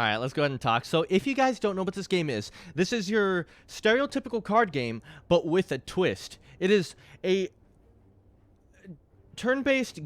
All right, let's go ahead and talk. So if you guys don't know what this game is, this is your stereotypical card game, but with a twist. It is a turn-based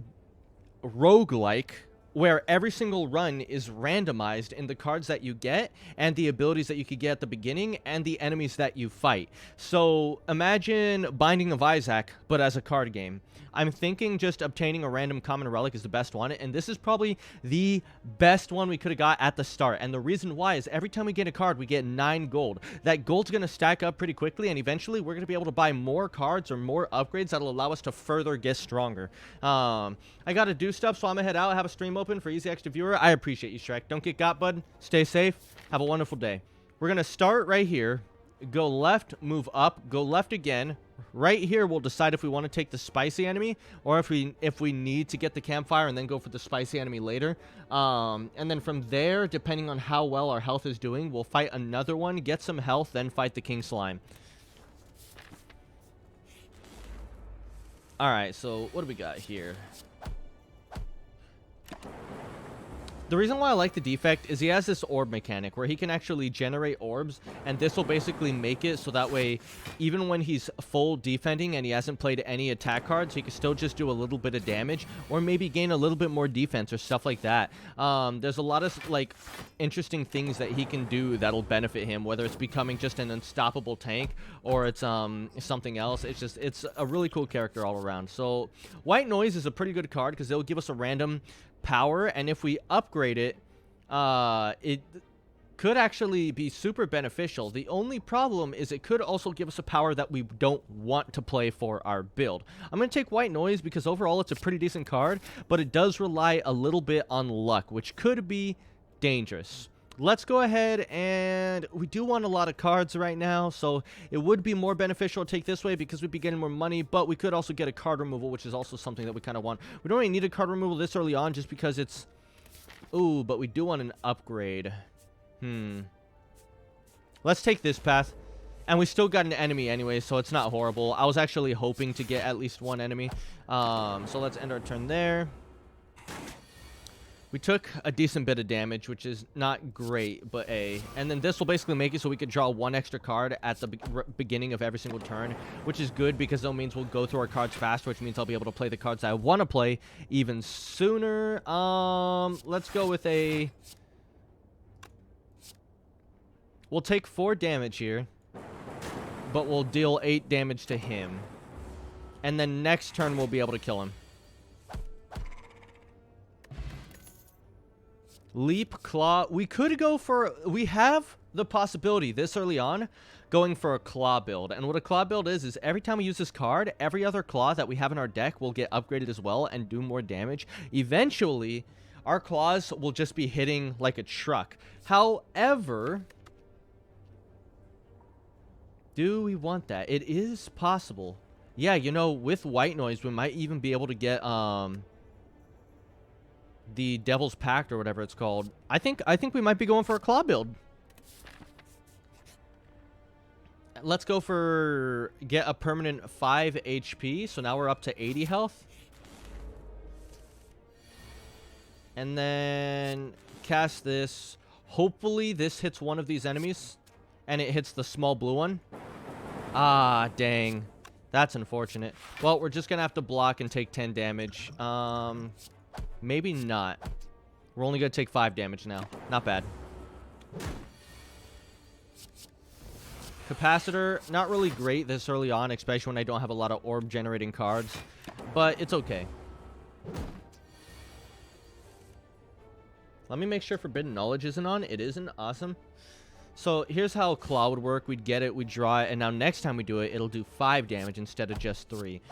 roguelike where every single run is randomized in the cards that you get and the abilities that you could get at the beginning and the enemies that you fight. So imagine Binding of Isaac, but as a card game. I'm thinking just obtaining a random common relic is the best one, and this is probably the best one we could have got at the start. And the reason why is every time we get a card, we get 9 gold. That gold's going to stack up pretty quickly, and eventually we're going to be able to buy more cards or more upgrades that'll allow us to further get stronger. I got to do stuff, so I'm going to head out. I have a stream open for Easy Extra Viewer. I appreciate you, Shrek. Don't get got, bud. Stay safe. Have a wonderful day. We're going to start right here. Go left, move up, go left again. Right here, we'll decide if we want to take the spicy enemy or if we need to get the campfire and then go for the spicy enemy later. And then from there, depending on how well our health is doing, we'll fight another one, get some health, then fight the king slime. All right, so what do we got here? The reason why I like the defect is he has this orb mechanic where he can actually generate orbs, and this will basically make it so that way even when he's full defending and he hasn't played any attack cards, he can still just do a little bit of damage or maybe gain a little bit more defense or stuff like that. There's a lot of like interesting things that he can do that'll benefit him, whether it's becoming just an unstoppable tank or it's something else. It's a really cool character all around. So White Noise is a pretty good card because it'll give us a random power, and if we upgrade it, it could actually be super beneficial. The only problem is it could also give us a power that we don't want to play for our build. I'm going to take White Noise because overall it's a pretty decent card, but it does rely a little bit on luck, which could be dangerous. Let's go ahead, and we do want a lot of cards right now, so it would be more beneficial to take this way because we'd be getting more money, but we could also get a card removal, which is also something that we kind of want. We don't really need a card removal this early on just because it's... Ooh, but we do want an upgrade. Let's take this path. And we still got an enemy anyway, so it's not horrible. I was actually hoping to get at least one enemy. So let's end our turn there. We took a decent bit of damage, which is not great, but and then this will basically make it so we could draw 1 extra card at the beginning of every single turn, which is good because that means we'll go through our cards faster, which means I'll be able to play the cards I want to play even sooner. Let's go with a... We'll take 4 damage here, but we'll deal 8 damage to him. And then next turn, we'll be able to kill him. Leap, claw. We could go for... We have the possibility this early on going for a claw build. And what a claw build is every time we use this card, every other claw that we have in our deck will get upgraded as well and do more damage. Eventually, our claws will just be hitting like a truck. However, do we want that? It is possible. Yeah, you know, with White Noise, we might even be able to get... the Devil's Pact or whatever it's called. I think we might be going for a claw build. Let's go for get a permanent 5 HP. So now we're up to 80 health. And then cast this. Hopefully this hits one of these enemies and it hits the small blue one. Ah, dang. That's unfortunate. Well, we're just going to have to block and take 10 damage. Maybe not. We're only going to take 5 damage now. Not bad. Capacitor, not really great this early on, especially when I don't have a lot of orb generating cards. But it's okay. Let me make sure Forbidden Knowledge isn't on. It isn't. Awesome. So here's how Claw would work. We'd get it, we'd draw it, and now next time we do it, it'll do 5 damage instead of just 3.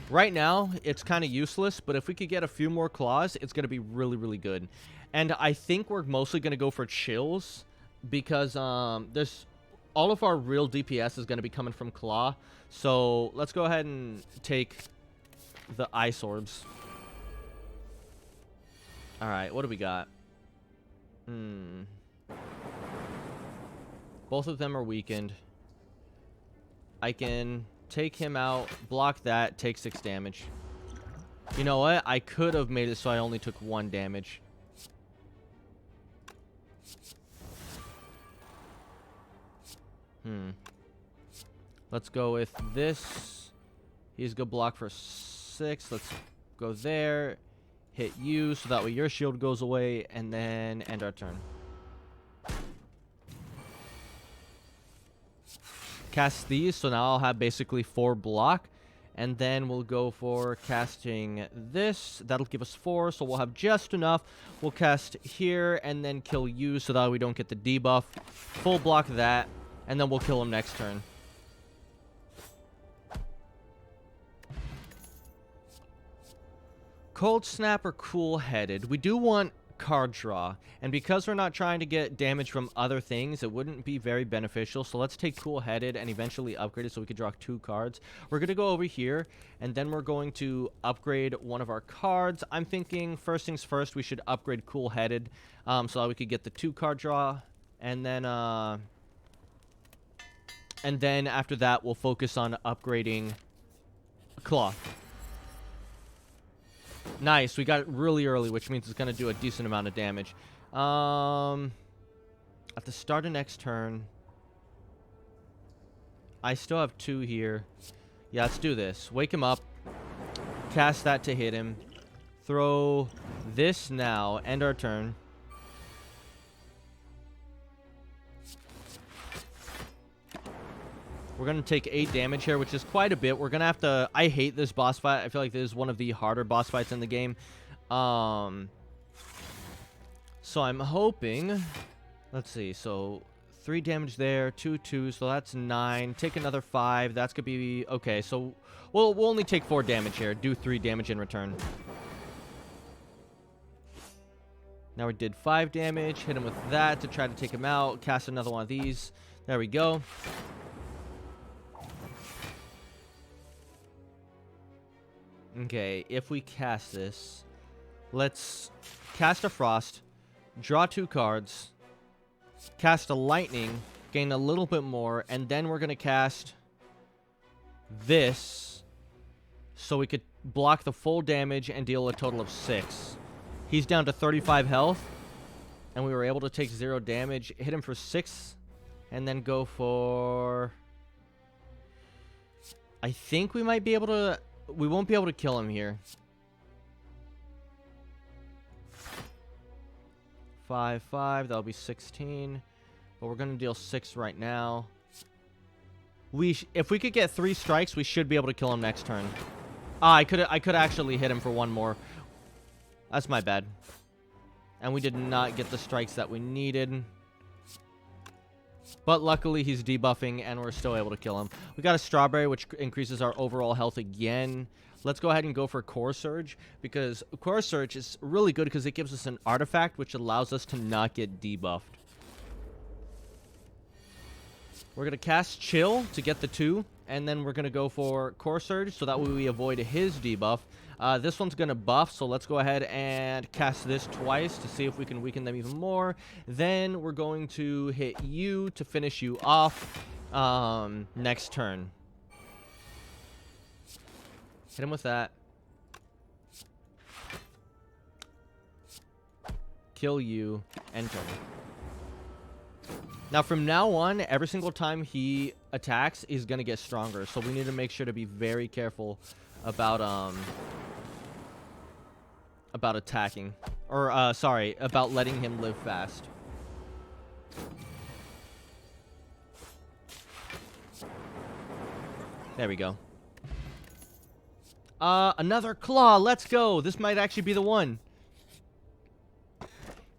Right now, it's kind of useless, but if we could get a few more claws, it's going to be really, really good. And I think we're mostly going to go for chills because there's all of our real DPS is going to be coming from claw. So let's go ahead and take the ice orbs. All right, what do we got? Both of them are weakened. I can... take him out, block that, take 6 damage. You know what? I could have made it so I only took 1 damage. Let's go with this. He's gonna block for 6. Let's go there. Hit you, so that way your shield goes away, and then end our turn. Cast these, so now I'll have basically 4 block. And then we'll go for casting this. That'll give us 4, so we'll have just enough. We'll cast here and then kill you so that we don't get the debuff. Full block that, and then we'll kill him next turn. Cold Snap or Cool Headed. We do want card draw, and because we're not trying to get damage from other things, it wouldn't be very beneficial. So let's take Cool Headed and eventually upgrade it so we could draw 2 cards. We're going to go over here, and then we're going to upgrade one of our cards. I'm thinking first things first, we should upgrade Cool Headed so that we could get the 2 card draw, and then after that we'll focus on upgrading Claw. Nice, we got it really early, which means it's going to do a decent amount of damage. At the start of next turn, I still have 2 here. Yeah, let's do this. Wake him up. Cast that to hit him. Throw this now. End our turn. We're going to take 8 damage here, which is quite a bit. We're going to have to... I hate this boss fight. I feel like this is one of the harder boss fights in the game. So I'm hoping... Let's see. So 3 damage there. 2, so that's 9. Take another 5. That's going to be... Okay, so we'll only take 4 damage here. Do 3 damage in return. Now we did 5 damage. Hit him with that to try to take him out. Cast another one of these. There we go. Okay, if we cast this, let's cast a Frost, draw 2 cards, cast a Lightning, gain a little bit more, and then we're going to cast this so we could block the full damage and deal a total of 6. He's down to 35 health, and we were able to take 0 damage, hit him for 6, and then go for... I think we might be able to... We won't be able to kill him here. 5, that'll be 16. But we're going to deal 6 right now. If we could get 3 strikes, we should be able to kill him next turn. Ah, I could actually hit him for 1 more. That's my bad. And we did not get the strikes that we needed. But luckily, he's debuffing, and we're still able to kill him. We got a Strawberry, which increases our overall health again. Let's go ahead and go for Core Surge, because Core Surge is really good because it gives us an artifact, which allows us to not get debuffed. We're going to cast Chill to get the 2, and then we're going to go for Core Surge, so that way we avoid his debuff. This one's going to buff, so let's go ahead and cast this twice to see if we can weaken them even more. Then we're going to hit you to finish you off next turn. Hit him with that. Kill you. End turn. Now, from now on, every single time he attacks, he's going to get stronger. So we need to make sure to be very careful about attacking. Or, sorry, about letting him live fast. There we go. Another Claw. Let's go. This might actually be the one.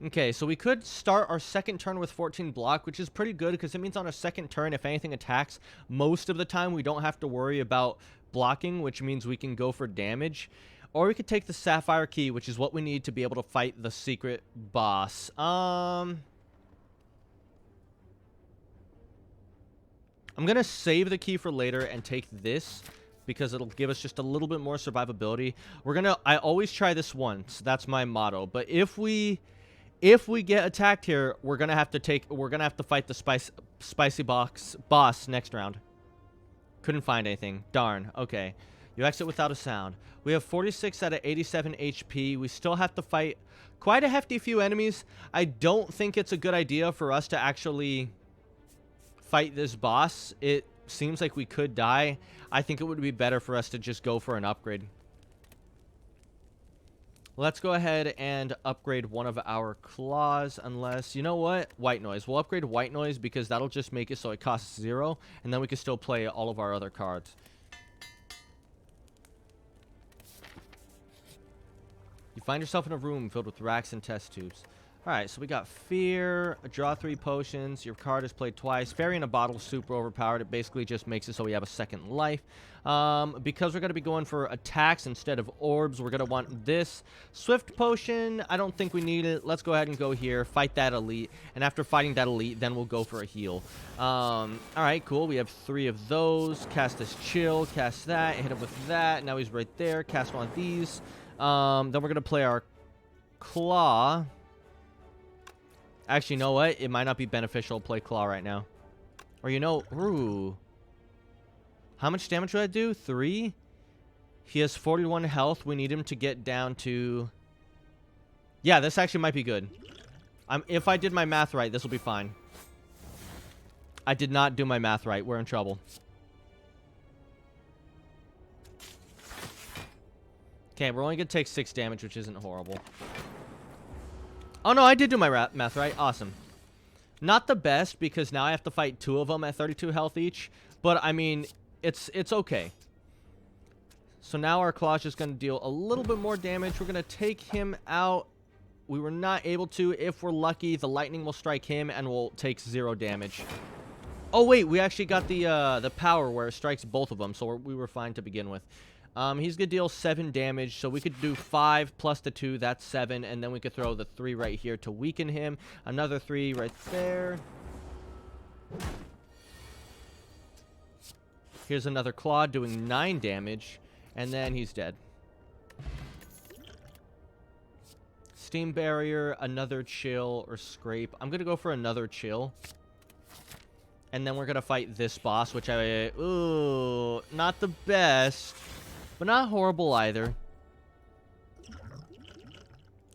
Okay, so we could start our second turn with 14 block, which is pretty good because it means on our second turn, if anything attacks, most of the time we don't have to worry about blocking, which means we can go for damage. Or we could take the Sapphire Key, which is what we need to be able to fight the secret boss. I'm going to save the key for later and take this because it'll give us just a little bit more survivability. I always try this once. That's my motto. But if we get attacked here, we're gonna have to fight the spicy boss next round. Couldn't find anything. Darn. Okay. You exit without a sound. We have 46 out of 87 HP. We still have to fight quite a hefty few enemies. I don't think it's a good idea for us to actually fight this boss. It seems like we could die. I think it would be better for us to just go for an upgrade. Let's go ahead and upgrade one of our claws, unless, you know what? White noise. We'll upgrade white noise because that'll just make it so it costs 0, and then we can still play all of our other cards. You find yourself in a room filled with racks and test tubes. Alright, so we got Fear, draw 3 potions, your card is played twice. Fairy in a bottle is super overpowered. It basically just makes it so we have a second life. Because we're going to be going for attacks instead of orbs, we're going to want this. Swift potion, I don't think we need it. Let's go ahead and go here, fight that elite. And after fighting that elite, then we'll go for a heal. Alright, cool. We have 3 of those. Cast this chill, cast that, hit him with that. Now he's right there. Cast one of these. Then we're going to play our claw. Actually, you know what? It might not be beneficial to play claw right now. Or, you know, ooh. How much damage would I do? 3? He has 41 health. We need him to get down to... Yeah, this actually might be good. If I did my math right, this will be fine. I did not do my math right. We're in trouble. Okay, we're only going to take 6 damage, which isn't horrible. Oh, no, I did do my math right. Awesome. Not the best, because now I have to fight 2 of them at 32 health each. But, I mean, it's okay. So now our claw's just going to deal a little bit more damage. We're going to take him out. We were not able to. If we're lucky, the lightning will strike him, and we'll take 0 damage. Oh, wait, we actually got the power where it strikes both of them, so we were fine to begin with. He's going to deal 7 damage, so we could do 5 plus the 2, that's 7, and then we could throw the 3 right here to weaken him. Another 3 right there. Here's another claw doing 9 damage, and then he's dead. Steam barrier, another chill, or scrape. I'm going to go for another chill. And then we're going to fight this boss, which ooh, not the best. But not horrible either.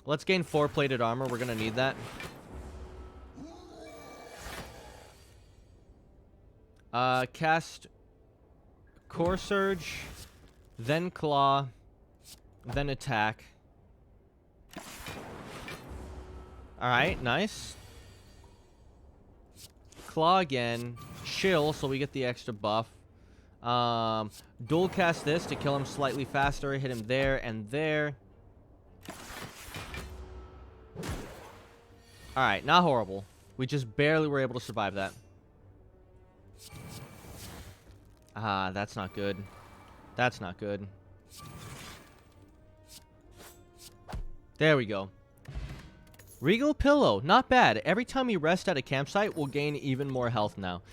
Let's gain 4 plated armor. We're going to need that. Cast Core Surge, then Claw, then Attack. Alright, nice. Claw again. Chill, so we get the extra buff. Dual cast this to kill him slightly faster. Hit him there and there. Alright, not horrible. We just barely were able to survive that. Ah, that's not good. That's not good. There we go. Regal Pillow, not bad. Every time we rest at a campsite, we'll gain even more health now.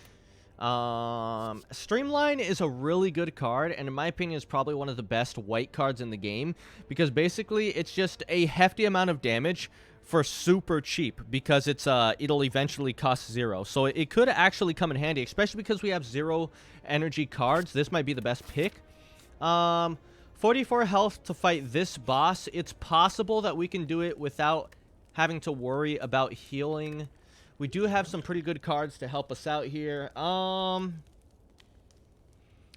Streamline is a really good card, and in my opinion is probably one of the best white cards in the game, because basically it's just a hefty amount of damage for super cheap, because it's it'll eventually cost 0. So it could actually come in handy, especially because we have 0 energy cards. This might be the best pick. 44 health to fight this boss. It's possible that we can do it without having to worry about healing. We do have some pretty good cards to help us out here. Yeah,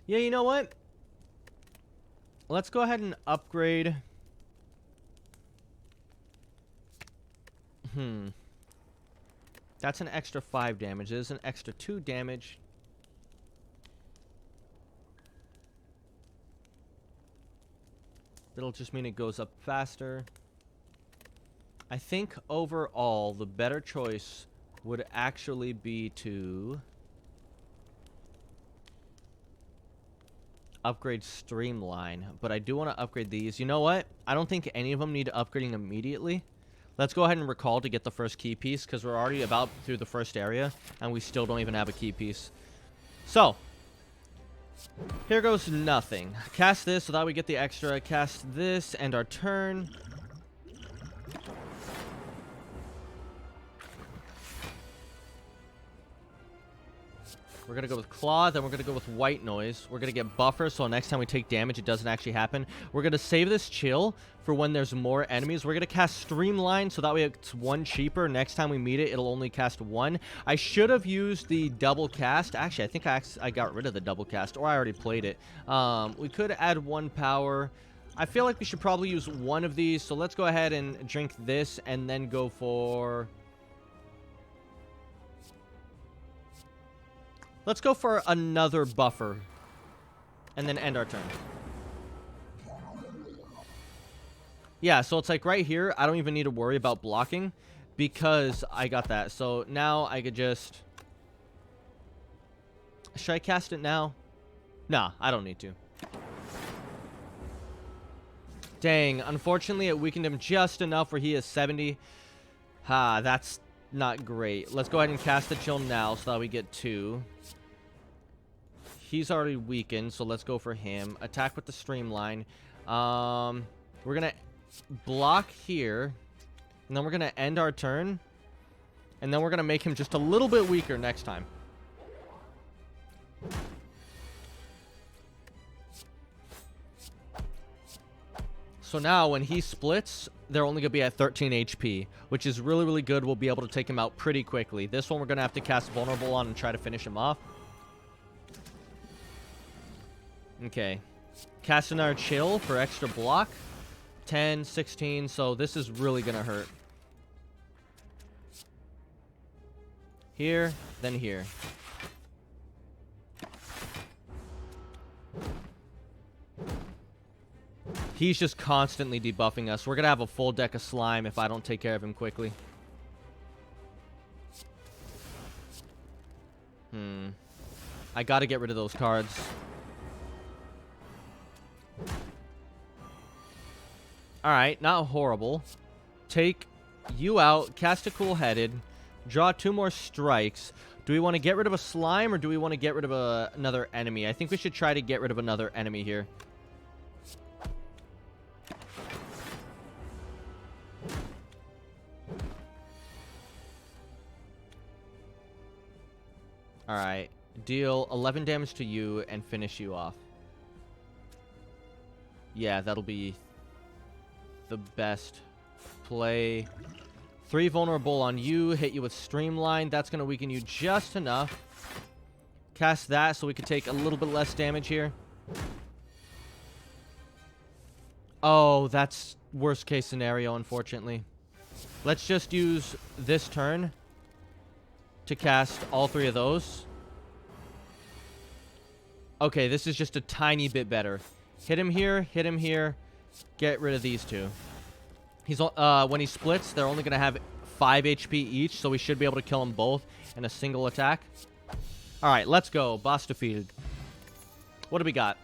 you know what? Let's go ahead and upgrade. That's an extra 5 damage. There's an extra 2 damage. That'll just mean it goes up faster. I think overall the better choice would actually be to upgrade Streamline, but I do want to upgrade these. You know what? I don't think any of them need upgrading immediately. Let's go ahead and recall to get the first key piece, because we're already about through the first area, and we still don't even have a key piece. So, here goes nothing. Cast this so that we get the extra. Cast this, and our turn. We're going to go with Claw, then we're going to go with White Noise. We're going to get Buffer, so next time we take damage, it doesn't actually happen. We're going to save this Chill for when there's more enemies. We're going to cast Streamline, so that way it's 1 cheaper. Next time we meet it, it'll only cast 1. I should have used the double cast. Actually, I think I got rid of the double cast, or I already played it. We could add 1 power. I feel like we should probably use 1 of these, so let's go ahead and drink this, and then go for... Let's go for another buffer. And then end our turn. Yeah, so it's like right here, I don't even need to worry about blocking because I got that. So now I could just... Should I cast it now? Nah, I don't need to. Dang, unfortunately it weakened him just enough where he is 70. That's not great. Let's go ahead and cast the Chill now so that we get 2. He's already weakened, so let's go for him. Attack with the Streamline. We're going to block here. And then we're going to end our turn. And then we're going to make him just a little bit weaker next time. So now when he splits, they're only going to be at 13 HP, which is really, really good. We'll be able to take him out pretty quickly. This one we're going to have to cast Vulnerable on and try to finish him off. Okay. Casting our Chill for extra block. 10, 16, so this is really going to hurt. Here, then here. He's just constantly debuffing us. We're going to have a full deck of slime if I don't take care of him quickly. I got to get rid of those cards. Alright, not horrible. Take you out, cast a Cool-Headed, draw 2 more strikes. Do we want to get rid of a slime or do we want to get rid of another enemy? I think we should try to get rid of another enemy here. Alright, deal 11 damage to you and finish you off. Yeah, that'll be the best play. 3 vulnerable on you, hit you with Streamline. That's going to weaken you just enough. Cast that so we can take a little bit less damage here. Oh, that's worst case scenario, unfortunately. Let's just use this turn to cast all 3 of those. Okay, this is just a tiny bit better. Hit him here, get rid of these 2. He's when he splits, they're only going to have 5 HP each, so we should be able to kill them both in a single attack. Alright, let's go. Boss defeated. What do we got?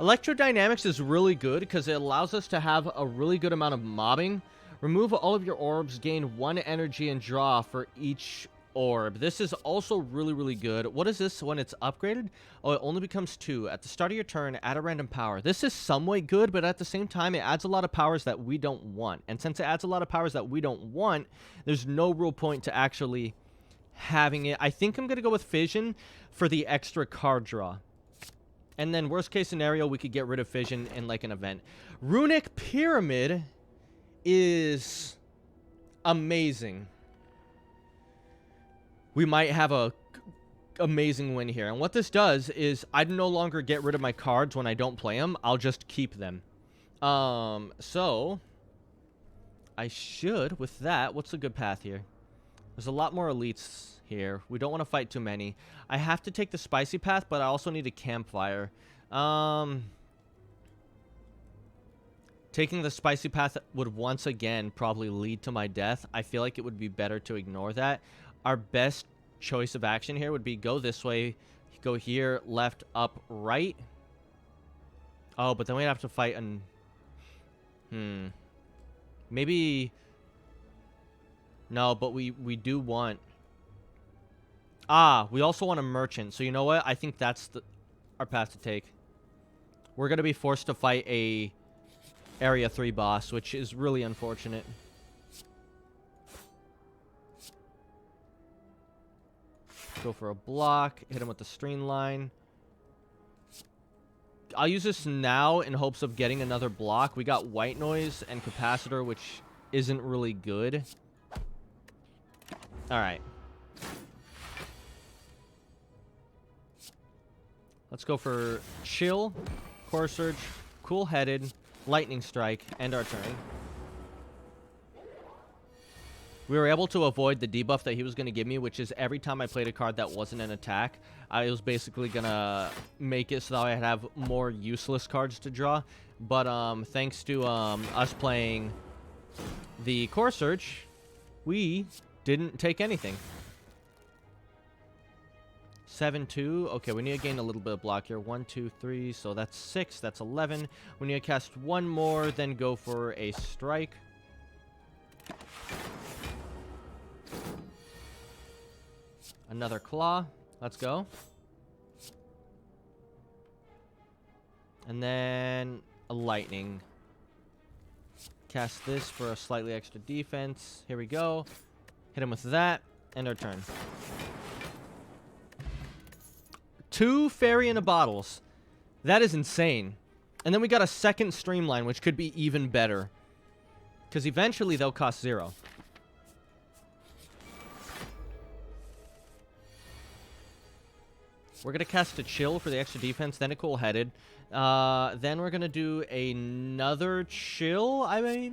Electrodynamics is really good because it allows us to have a really good amount of mobbing. Remove all of your orbs, gain 1 energy, and draw for each orb. This is also really, really good. What is this when it's upgraded? Oh, it only becomes 2. At the start of your turn, add a random power. This is somewhat good, but at the same time, it adds a lot of powers that we don't want. And since it adds a lot of powers that we don't want, there's no real point to actually having it. I think I'm going to go with Fission for the extra card draw. And then worst case scenario, we could get rid of Fission in like an event. Runic Pyramid is amazing. We might have a amazing win here. And what this does is I no longer get rid of my cards when I don't play them. I'll just keep them. So I should, with that, what's a good path here? There's a lot more elites here. We don't want to fight too many. I have to take the spicy path, but I also need a campfire. Taking the spicy path would once again probably lead to my death. I feel like it would be better to ignore that. Our best choice of action here would be go this way, go here, left, up, right. Oh, but then we'd have to fight an... Maybe... No, but we do want... we also want a merchant. So you know what? I think that's our path to take. We're going to be forced to fight a Area 3 boss, which is really unfortunate. Go for a block. Hit him with the streamline. I'll use this now in hopes of getting another block. We got white noise and capacitor, which isn't really good. All right. Let's go for chill, core surge, cool headed, lightning strike, and our turn. We were able to avoid the debuff that he was going to give me, which is every time I played a card that wasn't an attack, I was basically going to make it so that I'd have more useless cards to draw. But thanks to us playing the core surge, we didn't take anything. 7-2. Okay, we need to gain a little bit of block here. 1, 2, 3. So that's 6. That's 11. We need to cast one more, then go for a strike. Another claw. Let's go. And then a lightning. Cast this for a slightly extra defense. Here we go. Hit him with that. End our turn. 2 fairy in a bottles. That is insane. And then we got a second streamline, which could be even better. Because eventually they'll cost 0. We're going to cast a chill for the extra defense, then a cool headed. Then we're going to do another chill, I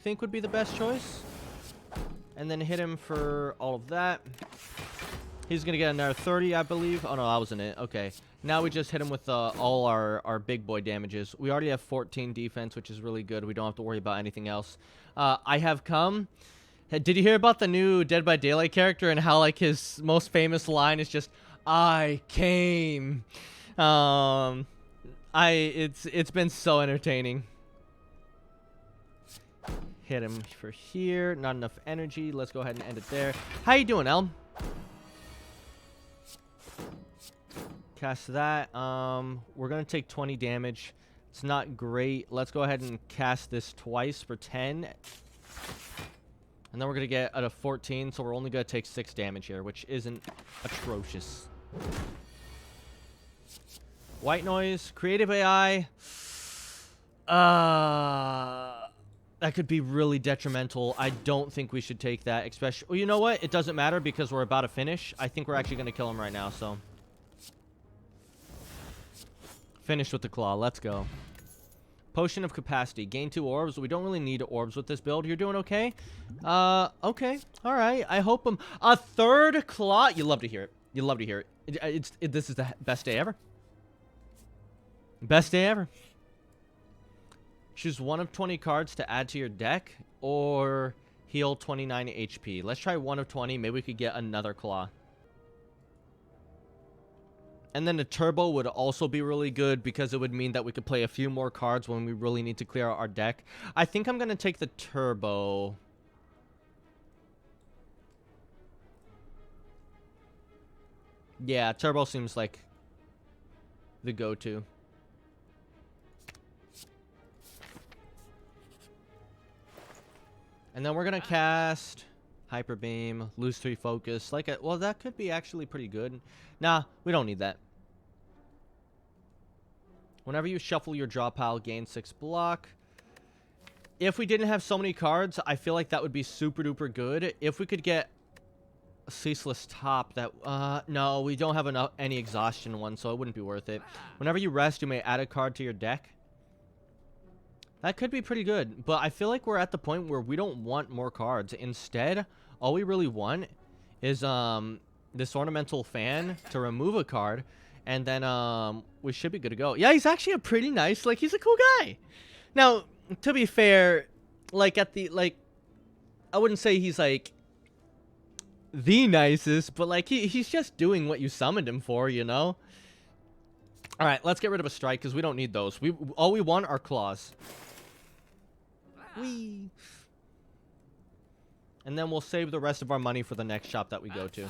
think would be the best choice. And then hit him for all of that. He's going to get another 30, I believe. Oh, no, that wasn't it. Okay. Now we just hit him with all our big boy damages. We already have 14 defense, which is really good. We don't have to worry about anything else. I have come. Did you hear about the new Dead by Daylight character and how, like, his most famous line is just, I came. It's been so entertaining. Hit him for here. Not enough energy. Let's go ahead and end it there. How you doing, Elm? Cast that. We're gonna take 20 damage. It's not great. Let's go ahead and cast this twice for 10. And then we're gonna get at a 14, so we're only gonna take 6 damage here, which isn't atrocious. White noise, creative AI. That could be really detrimental. I don't think we should take that, especially. Well, you know what? It doesn't matter because we're about to finish. I think we're actually gonna kill him right now. So finish with the claw. Let's go. Potion of capacity. Gain 2 orbs. We don't really need orbs with this build. You're doing okay? Okay. All right. I hope I'm a third claw. You love to hear it. You love to hear it. This is the best day ever. Best day ever. Choose one of 20 cards to add to your deck or heal 29 HP. Let's try one of 20. Maybe we could get another claw. And then the turbo would also be really good because it would mean that we could play a few more cards when we really need to clear out our deck. I think I'm going to take the turbo. Yeah, turbo seems like the go-to. And then we're going to cast Hyper Beam, lose 3 focus. Well, that could be actually pretty good. Nah, we don't need that. Whenever you shuffle your draw pile, gain 6 block. If we didn't have so many cards, I feel like that would be super duper good. If we could get a ceaseless top, that no, we don't have any exhaustion one, so it wouldn't be worth it. Whenever you rest, you may add a card to your deck. That could be pretty good, but I feel like we're at the point where we don't want more cards. Instead, all we really want is this ornamental fan to remove a card, and then we should be good to go. Yeah, he's actually a pretty nice, like, he's a cool guy. Now, to be fair, like, I wouldn't say he's, like, the nicest, but, like, he's just doing what you summoned him for, you know? All right, let's get rid of a strike, because we don't need those. All we want are claws. Whee! And then we'll save the rest of our money for the next shop that we go to.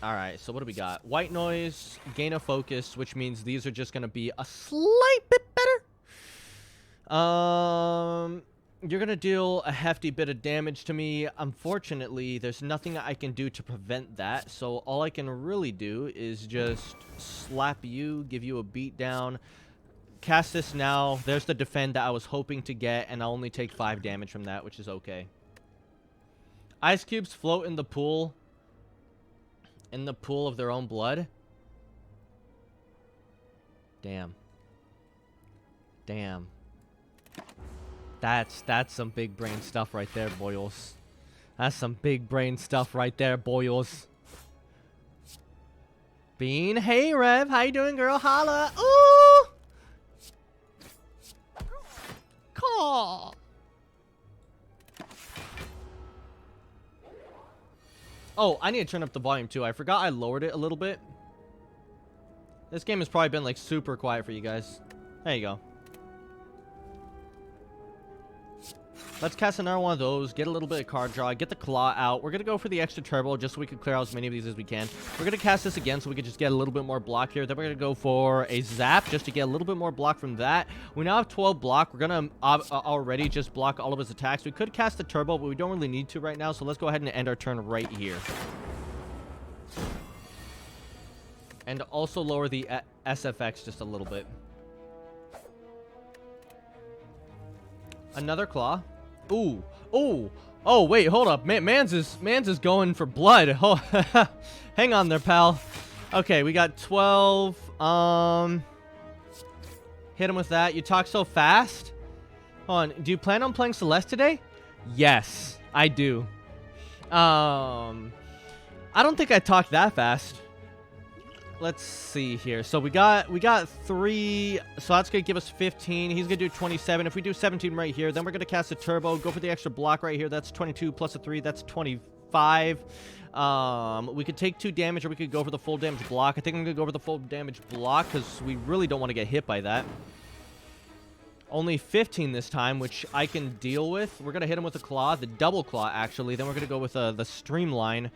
Alright, so what do we got? White noise, gain of focus, which means these are just going to be a slight bit better. you're going to deal a hefty bit of damage to me. Unfortunately, there's nothing I can do to prevent that. So all I can really do is just slap you, give you a beat down, cast this now. There's the defend that I was hoping to get, and I'll only take 5 damage from that, which is okay. Ice cubes float in the pool of their own blood. Damn. Damn. That's some big brain stuff right there, boyos. That's some big brain stuff right there, boyos. Bean, hey Rev, how you doing, girl? Holla. Ooh. Call. Oh, I need to turn up the volume too. I forgot I lowered it a little bit. This game has probably been like super quiet for you guys. There you go. Let's cast another one of those, get a little bit of card draw, get the claw out. We're going to go for the extra turbo just so we can clear out as many of these as we can. We're going to cast this again so we can just get a little bit more block here. Then we're going to go for a zap just to get a little bit more block from that. We now have 12 block. We're going to already just block all of his attacks. We could cast the turbo, but we don't really need to right now. So let's go ahead and end our turn right here. And also lower the SFX just a little bit. Another claw. Ooh, ooh, oh wait, hold up, Mans is going for blood. Oh, hang on there, pal. Okay, we got 12. Hit him with that. You talk so fast. Hold on, do you plan on playing Celeste today? Yes, I do. I don't think I talk that fast. Let's see here. So we got 3. So that's going to give us 15. He's going to do 27. If we do 17 right here, then we're going to cast a turbo. Go for the extra block right here. That's 22 plus a 3. That's 25. We could take 2 damage or we could go for the full damage block. I think I'm going to go for the full damage block because we really don't want to get hit by that. Only 15 this time, which I can deal with. We're going to hit him with a claw, the double claw, actually. Then we're going to go with the streamline.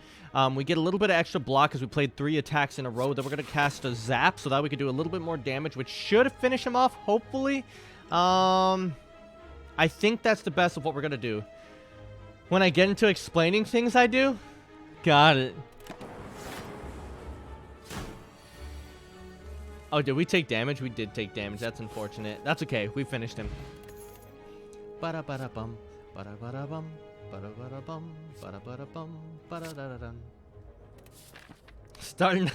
We get a little bit of extra block because we played 3 attacks in a row. Then we're going to cast a zap so that we can do a little bit more damage, which should finish him off, hopefully. I think that's the best of what we're going to do. When I get into explaining things, I do. Got it. Oh, did we take damage? We did take damage. That's unfortunate. That's okay. We finished him. Ba-da-ba-da-bum. Ba-da-ba-da-bum. Ba-da-ba-da-bum. Ba-da-ba-da-bum. Ba-da-da-da-dum. Starting.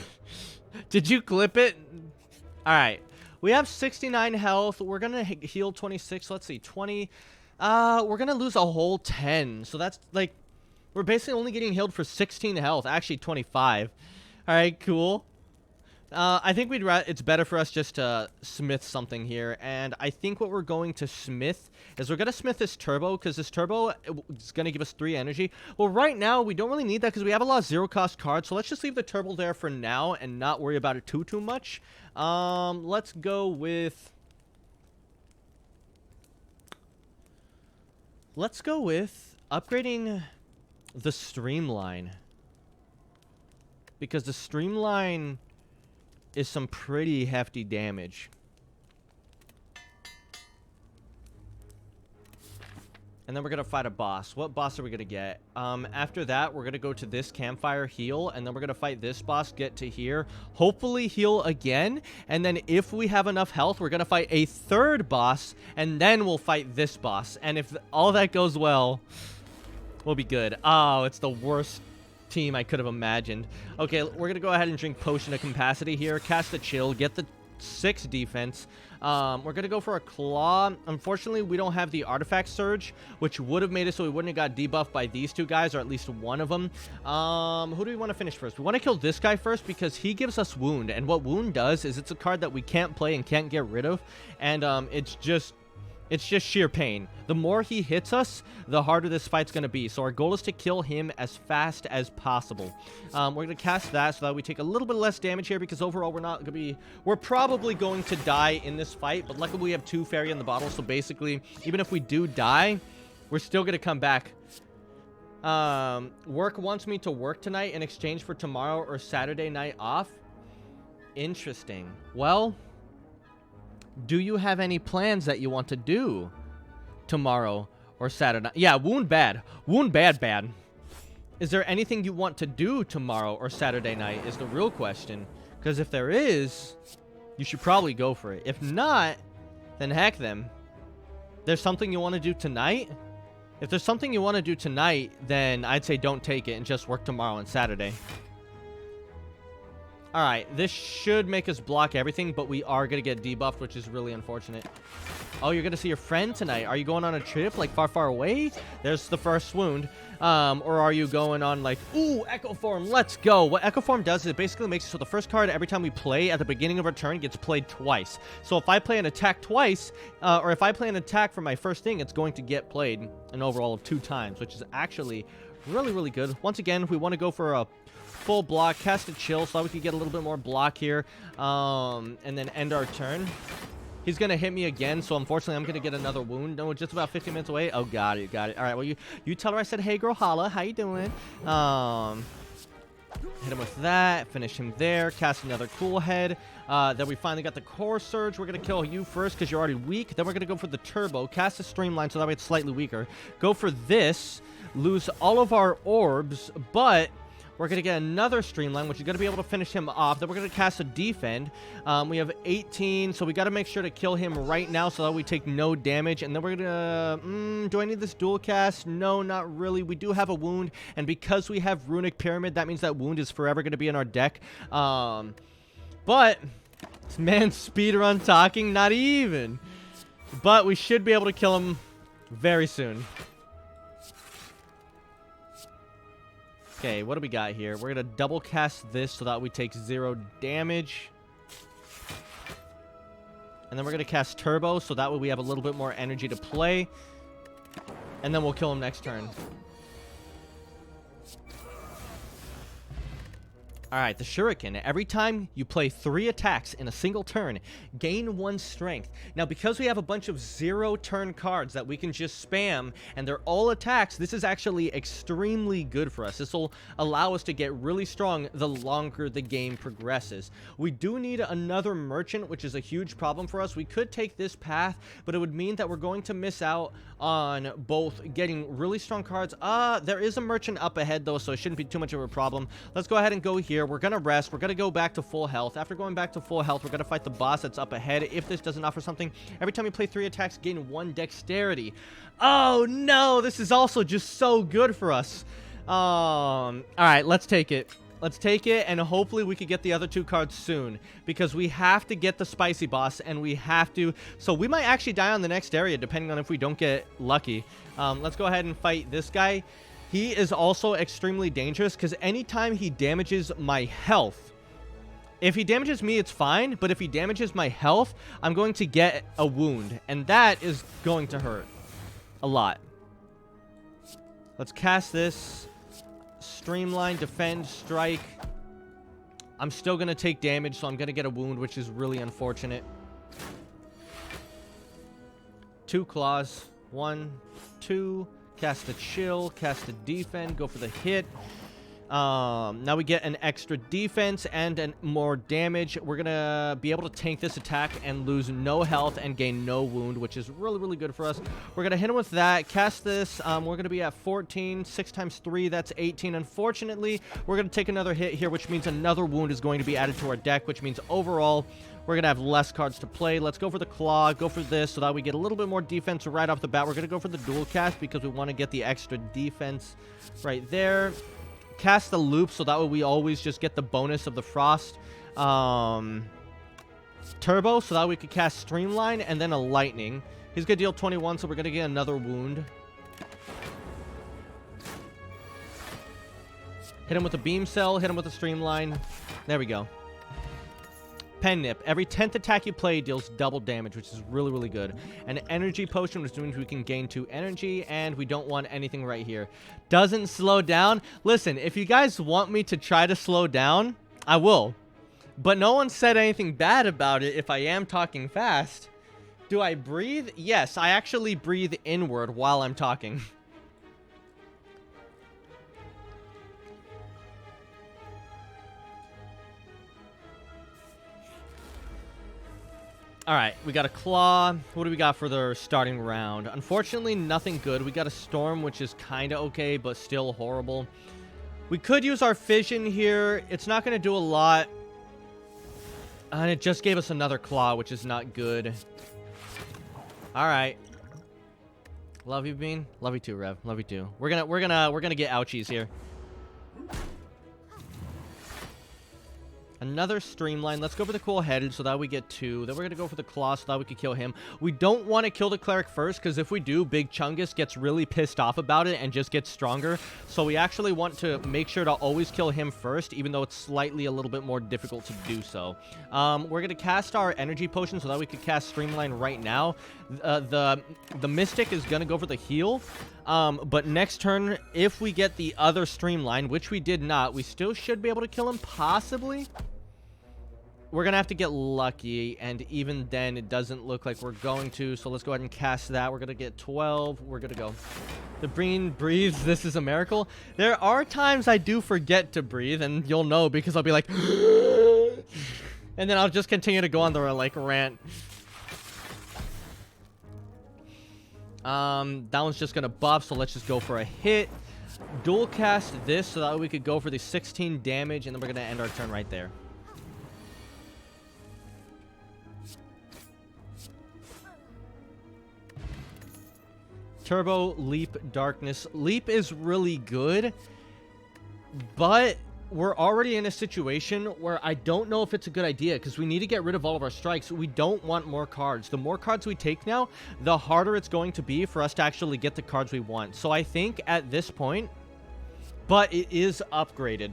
Did you clip it? All right. We have 69 health. We're going to heal 26. Let's see. 20. We're going to lose a whole 10. So that's like, we're basically only getting healed for 16 health. Actually, 25. All right, cool. I think it's better for us just to smith something here, and I think what we're going to smith is we're going to smith this turbo, because this turbo is going to give us 3 energy. Well, right now, we don't really need that because we have a lot of zero-cost cards, so let's just leave the turbo there for now and not worry about it too much. Let's go with... upgrading the streamline, because the streamline is some pretty hefty damage. And then we're gonna fight a boss. What boss are we gonna get? After that, we're gonna go to this campfire, heal, and then we're gonna fight this boss, get to here, hopefully heal again, and then if we have enough health, we're gonna fight a 3rd boss, and then we'll fight this boss. And if all that goes well, we'll be good. Oh, it's the worst team I could have imagined. Okay, we're gonna go ahead and drink Potion of Capacity here, cast a chill, get the 6 defense. We're gonna go for a claw. Unfortunately, we don't have the artifact surge, which would have made it so we wouldn't have got debuffed by these 2 guys, or at least one of them. Who do we want to finish first? We want to kill this guy first because he gives us wound, and what wound does is it's a card that we can't play and can't get rid of, and it's just sheer pain. The more he hits us, the harder this fight's going to be. So our goal is to kill him as fast as possible. We're going to cast that so that we take a little bit less damage here, because overall we're probably going to die in this fight. But luckily we have 2 fairy in the bottle. So basically, even if we do die, we're still going to come back. Work wants me to work tonight in exchange for tomorrow or Saturday night off. Interesting. Well, do you have any plans that you want to do tomorrow Or Saturday. Yeah, wound bad. Wound bad. Is there anything you want to do tomorrow or Saturday night is the real question. Because if there is, you should probably go for it. If not, then heck them. There's something you want to do tonight? If there's something you want to do tonight, then I'd say don't take it and just work tomorrow and Saturday. Alright, this should make us block everything, but we are going to get debuffed, which is really unfortunate. Oh, you're going to see your friend tonight. Are you going on a trip, like, far away? There's the first wound. Or are you going on, like, ooh, Echo Form, let's go. What Echo Form does is it basically makes it so the first card every time we play at the beginning of our turn gets played twice. So if I play an attack twice, or if I play an attack for my first thing, it's going to get played an overall of 2 times, which is actually really good. Once again, we want to go for a full block, cast a chill so that we can get a little bit more block here, and then end our turn. He's going to hit me again, so unfortunately I'm going to get another wound. No, just about 15 minutes away. Oh, got it. All right, well, you tell her I said, hey, girl, holla. How you doing? Hit him with that. Finish him there. Cast another cool head. Then we finally got the core surge. We're going to kill you first because you're already weak. Then we're going to go for the turbo. Cast a streamline so that way it's slightly weaker. Go for this. Lose all of our orbs, but we're going to get another streamline, which is going to be able to finish him off. Then we're going to cast a defend. We have 18, so we got to make sure to kill him right now so that we take no damage. And then we're going to... do I need this dual cast? No, not really. We do have a wound, and because we have Runic Pyramid, that means that wound is forever going to be in our deck. But... man, speedrun talking, not even. But we should be able to kill him very soon. Okay, what do we got here? We're going to double cast this so that we take 0 damage. And then we're going to cast Turbo so that way we have a little bit more energy to play. And then we'll kill him next turn. Alright, the Shuriken. Every time you play 3 attacks in a single turn, gain 1 strength. Now, because we have a bunch of 0-turn cards that we can just spam, and they're all attacks, this is actually extremely good for us. This will allow us to get really strong the longer the game progresses. We do need another merchant, which is a huge problem for us. We could take this path, but it would mean that we're going to miss out on both getting really strong cards. There is a merchant up ahead, though, so it shouldn't be too much of a problem. Let's go ahead and go here. We're going to rest. We're going to go back to full health. After going back to full health, we're going to fight the boss that's up ahead. If this doesn't offer something, every time you play 3 attacks, gain 1 dexterity. Oh, no. This is also just so good for us. All right, let's take it. Let's take it, and hopefully we can get the other 2 cards soon, because we have to get the spicy boss, and we have to... so we might actually die on the next area, depending on if we don't get lucky. Let's go ahead and fight this guy. He is also extremely dangerous, because anytime he damages my health... if he damages me, it's fine, but if he damages my health, I'm going to get a wound, and that is going to hurt a lot. Let's cast this... streamline, defend, strike. I'm still going to take damage, so I'm going to get a wound, which is really unfortunate. 2 claws. 1, 2. Cast a chill, cast a defend, go for the hit. Now we get an extra defense and more damage. We're going to be able to tank this attack and lose no health and gain no wound, which is really good for us. We're going to hit him with that. Cast this. We're going to be at 14. 6 times 3, that's 18. Unfortunately, we're going to take another hit here, which means another wound is going to be added to our deck, which means overall, we're going to have less cards to play. Let's go for the claw. Go for this so that we get a little bit more defense right off the bat. We're going to go for the dual cast because we want to get the extra defense right there. Cast the loop so that way we always just get the bonus of the frost. Turbo so that we could cast streamline and then a lightning. He's going to deal 21, so we're going to get another wound. Hit him with a beam cell. Hit him with a streamline. There we go. Pen Nip. Every 10th attack you play deals double damage, which is really good. An energy potion, which means we can gain 2 energy, and we don't want anything right here. Doesn't slow down. Listen, if you guys want me to try to slow down, I will. But no one said anything bad about it if I am talking fast. Do I breathe? Yes, I actually breathe inward while I'm talking. Alright, we got a Claw. What do we got for the starting round? Unfortunately, nothing good. We got a Storm, which is kind of okay, but still horrible. We could use our Fission here. It's not going to do a lot. And it just gave us another Claw, which is not good. Alright. Love you, Bean. Love you too, Rev. Love you too. We're gonna get ouchies here. Another Streamline. Let's go for the Cool Headed so that we get 2. Then we're going to go for the Claw so that we can kill him. We don't want to kill the Cleric first, because if we do, Big Chungus gets really pissed off about it and just gets stronger. So we actually want to make sure to always kill him first, even though it's slightly a little bit more difficult to do so. We're going to cast our Energy Potion so that we could cast Streamline right now. The Mystic is going to go for the heal. But next turn, if we get the other Streamline, which we did not, we still should be able to kill him, possibly. We're going to have to get lucky, and even then, it doesn't look like we're going to, so let's go ahead and cast that. We're going to get 12. We're going to go. The Bean breathes. This is a miracle. There are times I do forget to breathe, and you'll know because I'll be like, and then I'll just continue to go on the, like, rant. That one's just going to buff, so let's just go for a hit. Dual cast this so that we could go for the 16 damage, and then we're going to end our turn right there. Turbo, Leap, Darkness. Leap is really good, but we're already in a situation where I don't know if it's a good idea because we need to get rid of all of our strikes. We don't want more cards. The more cards we take now, the harder it's going to be for us to actually get the cards we want. So I think at this point, but it is upgraded.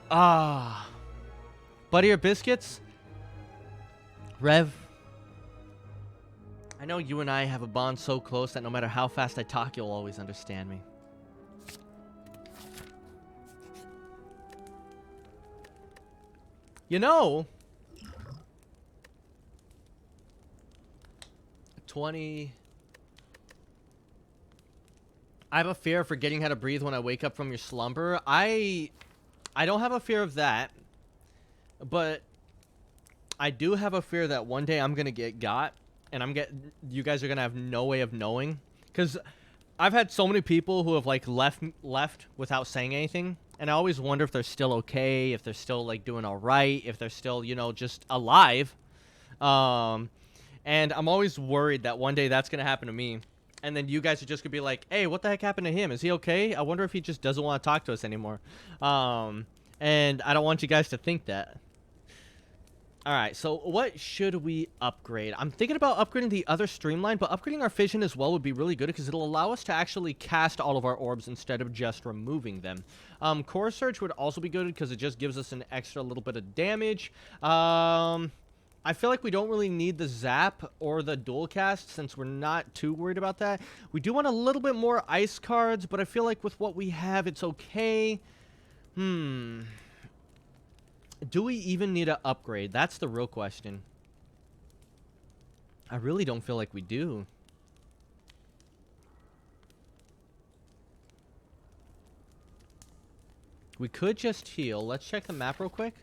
Buddy or Biscuits? Rev? I know you and I have a bond so close that no matter how fast I talk, you'll always understand me. You know, 20. I have a fear of forgetting how to breathe when I wake up from your slumber. I don't have a fear of that, but I do have a fear that one day I'm gonna get got. And you guys are gonna have no way of knowing, because I've had so many people who have like left without saying anything, and I always wonder if they're still okay, if they're still like doing all right, if they're still, you know, just alive. And I'm always worried that one day that's gonna happen to me, and then you guys are just gonna be like, "Hey, what the heck happened to him? Is he okay? I wonder if he just doesn't want to talk to us anymore." And I don't want you guys to think that. Alright, so what should we upgrade? I'm thinking about upgrading the other Streamline, but upgrading our Fission as well would be really good because it'll allow us to actually cast all of our orbs instead of just removing them. Core Surge would also be good because it just gives us an extra little bit of damage. I feel like we don't really need the Zap or the Dual Cast since we're not too worried about that. We do want a little bit more Ice cards, but I feel like with what we have, it's okay. Do we even need to upgrade? That's the real question. I really don't feel like we do. We could just heal. Let's check the map real quick.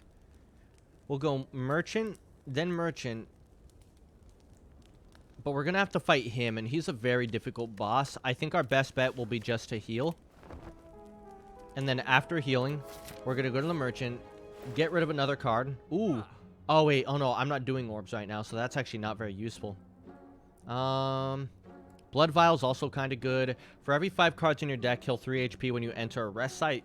We'll go Merchant, then Merchant. But we're going to have to fight him, and he's a very difficult boss. I think our best bet will be just to heal. And then after healing, we're going to go to the Merchant. Get rid of another card. Ooh. Oh, wait. Oh, no. I'm not doing orbs right now, so that's actually not very useful. Blood Vial's also kind of good. For every 5 cards in your deck, heal 3 HP when you enter a rest site.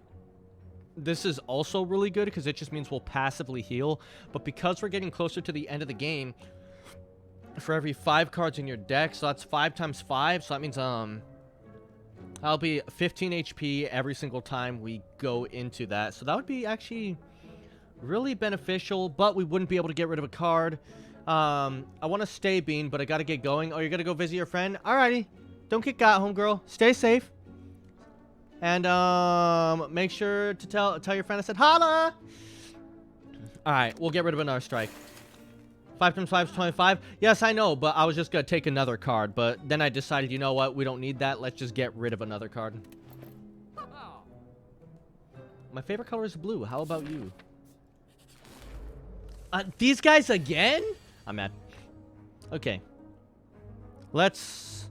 This is also really good because it just means we'll passively heal. But because we're getting closer to the end of the game, for every 5 cards in your deck, so that's 5 times 5, so that means, that'll be 15 HP every single time we go into that. So that would be actually really beneficial, but we wouldn't be able to get rid of a card. I want to stay, Bean, but I gotta get going. Oh, you're gonna go visit your friend? Alrighty. Don't get got, homegirl. Stay safe. And, make sure to tell your friend I said holla! Alright, we'll get rid of another strike. 5 times 5 is 25. Yes, I know, but I was just gonna take another card, but then I decided, you know what? We don't need that. Let's just get rid of another card. My favorite color is blue. How about you? These guys again? I'm mad. Okay. Let's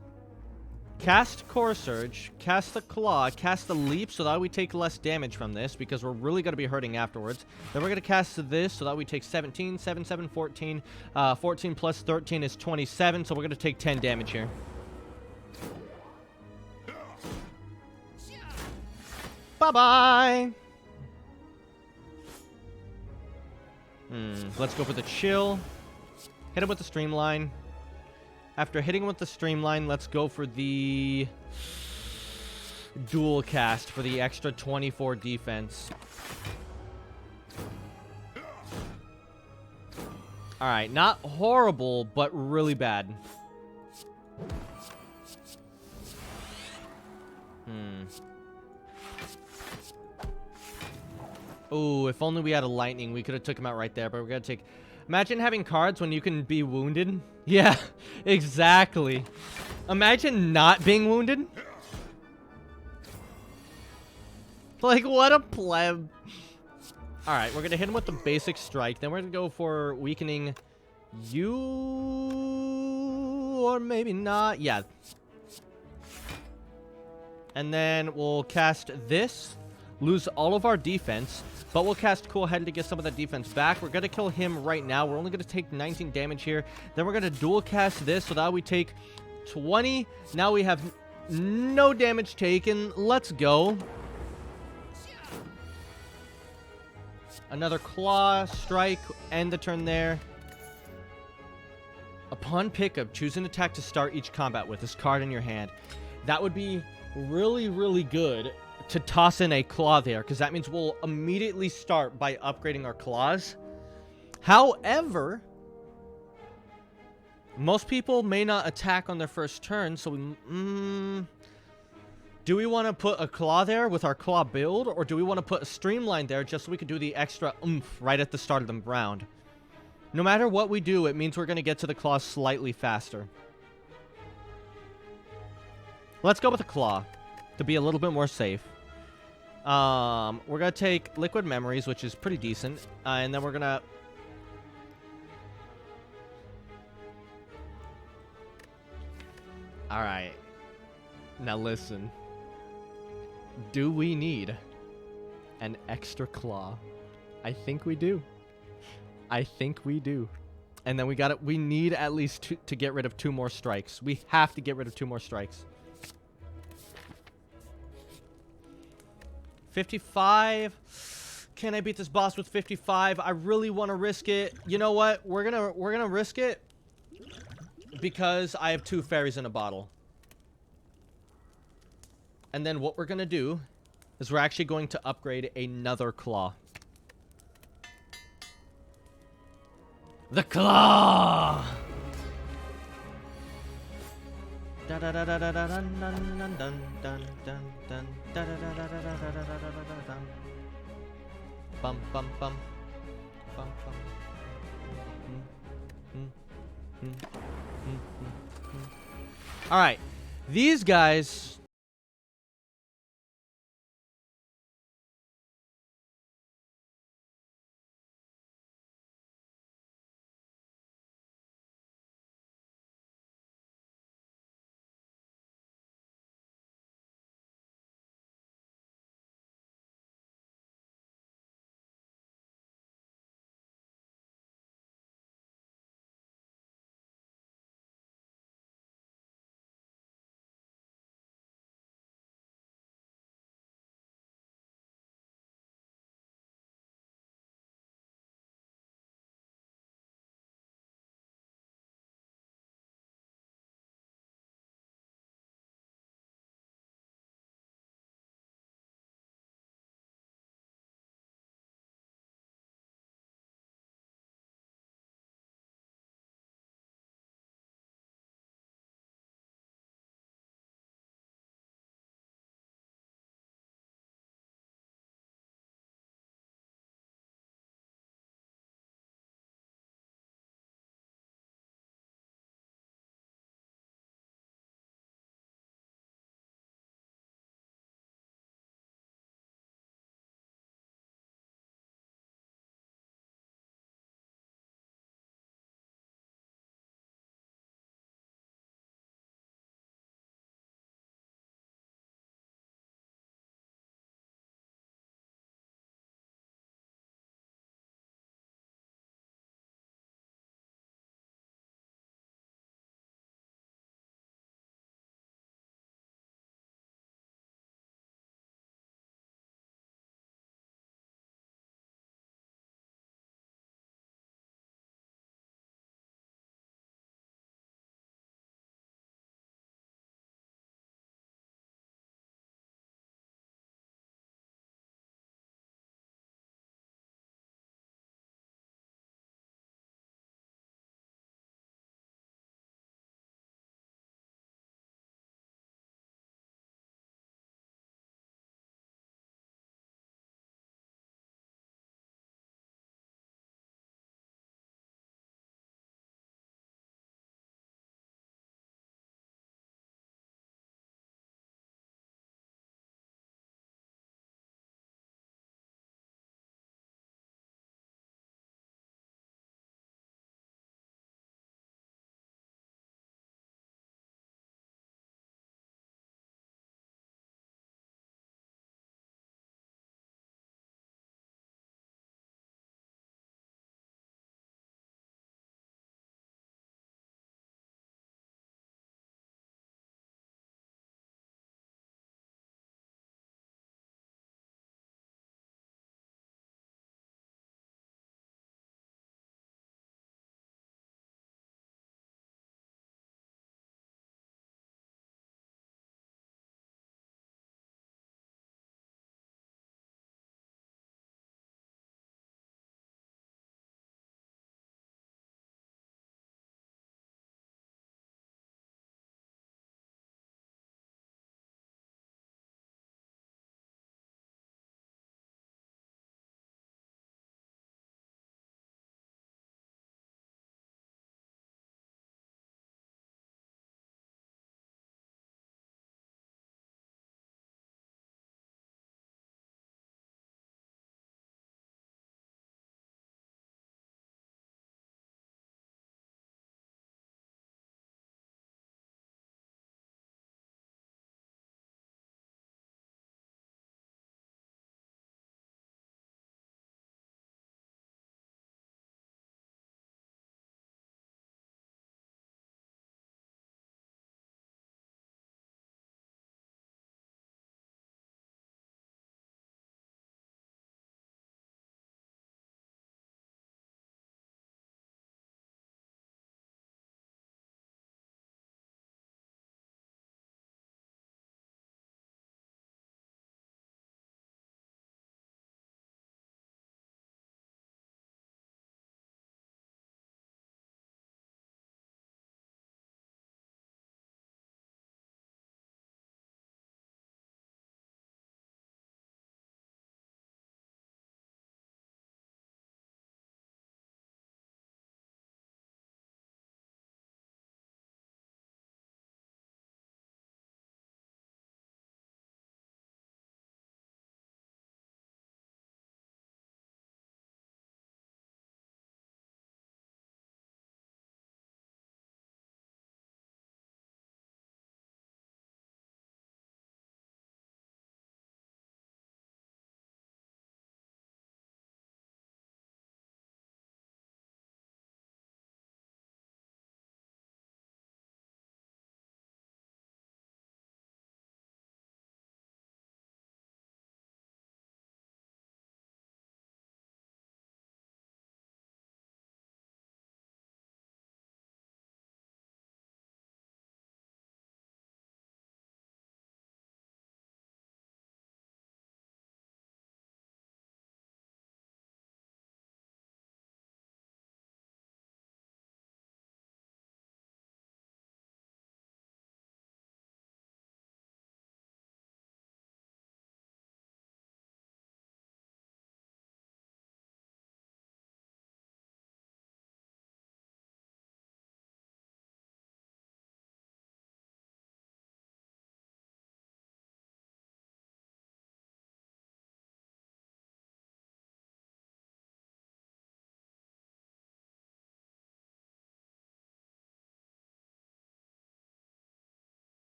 cast Core Surge, cast the Claw, cast the Leap so that we take less damage from this because we're really going to be hurting afterwards. Then we're going to cast this so that we take 17, 7, 7, 14. 14 plus 13 is 27, so we're going to take 10 damage here. Bye-bye! Let's go for the Chill. Hit him with the Streamline. After hitting with the Streamline, let's go for the Dual Cast for the extra 24 defense. Alright, not horrible, but really bad. Oh, if only we had a Lightning, we could have took him out right there, but we're gonna take... Imagine having cards when you can be wounded. Yeah, exactly. Imagine not being wounded. Like, what a pleb. Alright, we're gonna hit him with the basic strike. Then we're gonna go for weakening you... Or maybe not. Yeah. And then we'll cast this. Lose all of our defense. But we'll cast Cool Head to get some of that defense back. We're going to kill him right now. We're only going to take 19 damage here. Then we're going to dual cast this so that we take 20. Now we have no damage taken. Let's go. Another Claw, Strike, end the turn there. Upon pickup, choose an attack to start each combat with this card in your hand. That would be really, really good to toss in a Claw there, because that means we'll immediately start by upgrading our Claws. However, most people may not attack on their first turn, so do we want to put a Claw there with our Claw build, or do we want to put a Streamline there just so we could do the extra oomph right at the start of the round? No matter what we do, it means we're going to get to the Claw slightly faster. Let's go with a Claw to be a little bit more safe. We're going to take Liquid Memories, which is pretty decent. And then we're going to... Alright. Now listen. Do we need an extra Claw? I think we do. I think we do. And then we need at least two, to get rid of 2 more strikes. We have to get rid of 2 more strikes. 55. Can I beat this boss with 55? I really want to risk it. You know what? We're gonna risk it because I have 2 fairies in a bottle. And then what we're gonna do is we're actually going to upgrade another Claw. The Claw. Bum bum bum bum bum. All right, these guys